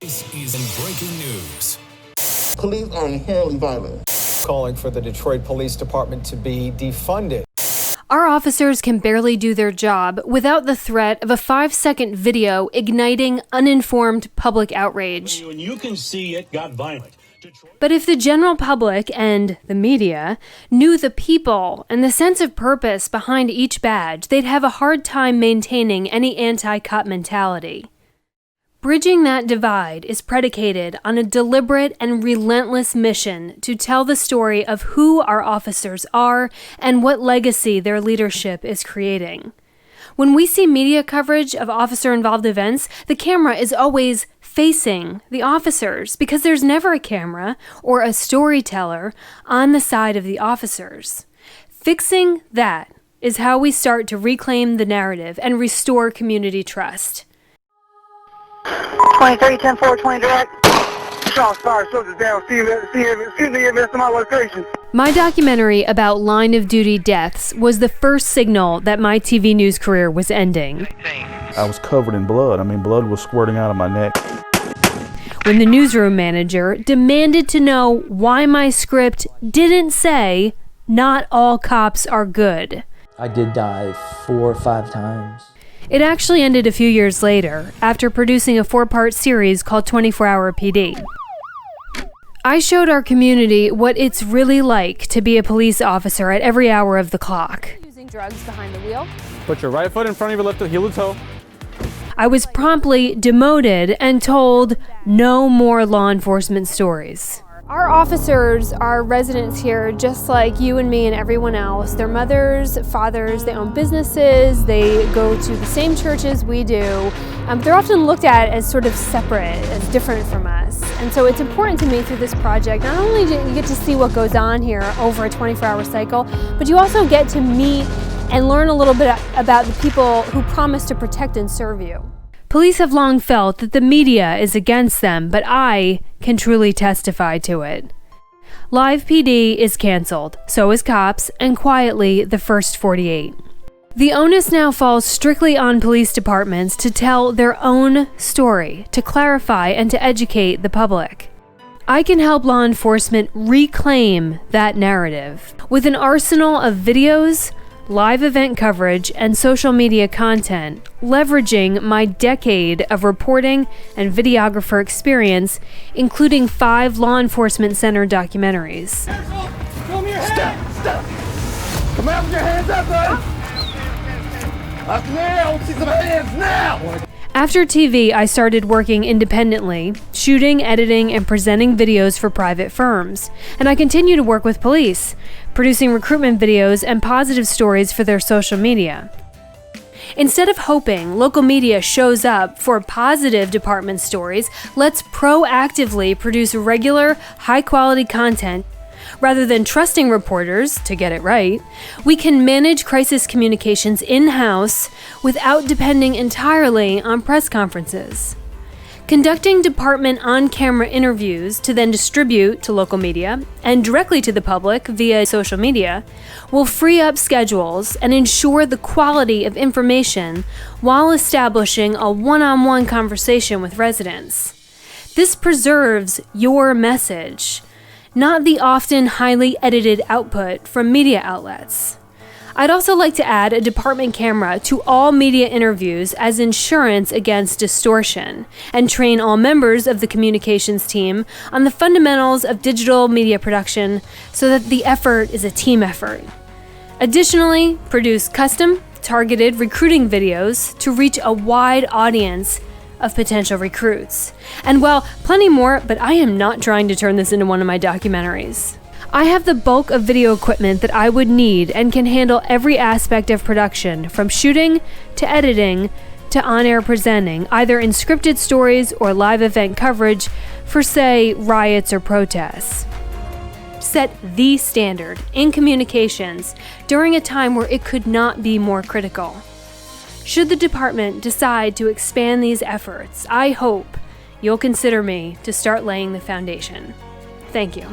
This is in breaking news. Police are inherently violent. Calling for the Detroit Police Department to be defunded. Our officers can barely do their job without the threat of a 5-second video igniting uninformed public outrage. And you can see it got violent. But if the general public and the media knew the people and the sense of purpose behind each badge, they'd have a hard time maintaining any anti-cop mentality. Bridging that divide is predicated on a deliberate and relentless mission to tell the story of who our officers are and what legacy their leadership is creating. When we see media coverage of officer-involved events, the camera is always facing the officers because there's never a camera or a storyteller on the side of the officers. Fixing that is how we start to reclaim the narrative and restore community trust. 23, 10, 4, 20 direct. Shots fired, soldiers down. See the events to my location. My documentary about line of duty deaths was the first signal that my TV news career was ending. I was covered in blood. Blood was squirting out of my neck. When the newsroom manager demanded to know why my script didn't say, "Not all cops are good." I did die 4 or 5 times. It actually ended a few years later, after producing a 4-part series called 24-Hour PD. I showed our community what it's really like to be a police officer at every hour of the clock. Using drugs behind the wheel. Put your right foot in front of your left heel to toe. I was promptly demoted and told no more law enforcement stories. Our officers are residents here just like you and me and everyone else. They're mothers, fathers, they own businesses, they go to the same churches we do. They're often looked at as sort of separate, as different from us. And so it's important to me through this project, not only do you get to see what goes on here over a 24-hour cycle, but you also get to meet and learn a little bit about the people who promise to protect and serve you. Police have long felt that the media is against them, but I can truly testify to it. Live PD is canceled, so is Cops, and quietly, the first 48. The onus now falls strictly on police departments to tell their own story, to clarify and to educate the public. I can help law enforcement reclaim that narrative with an arsenal of videos, live event coverage, and social media content, leveraging my decade of reporting and videographer experience, including 5 law enforcement center documentaries. Come here, stop! Come out with your hands up, buddy! Up now! See some hands now! After TV, I started working independently, shooting, editing, and presenting videos for private firms. And I continue to work with police, producing recruitment videos and positive stories for their social media. Instead of hoping local media shows up for positive department stories, let's proactively produce regular, high-quality content. Rather than trusting reporters to get it right, we can manage crisis communications in-house without depending entirely on press conferences. Conducting department on-camera interviews to then distribute to local media and directly to the public via social media will free up schedules and ensure the quality of information while establishing a one-on-one conversation with residents. This preserves your message, not the often highly edited output from media outlets. I'd also like to add a department camera to all media interviews as insurance against distortion, and train all members of the communications team on the fundamentals of digital media production so that the effort is a team effort. Additionally, produce custom, targeted recruiting videos to reach a wide audience of potential recruits. And well, plenty more, but I am not trying to turn this into one of my documentaries. I have the bulk of video equipment that I would need and can handle every aspect of production, from shooting to editing to on-air presenting, either in scripted stories or live event coverage for, say, riots or protests. Set the standard in communications during a time where it could not be more critical. Should the department decide to expand these efforts, I hope you'll consider me to start laying the foundation. Thank you.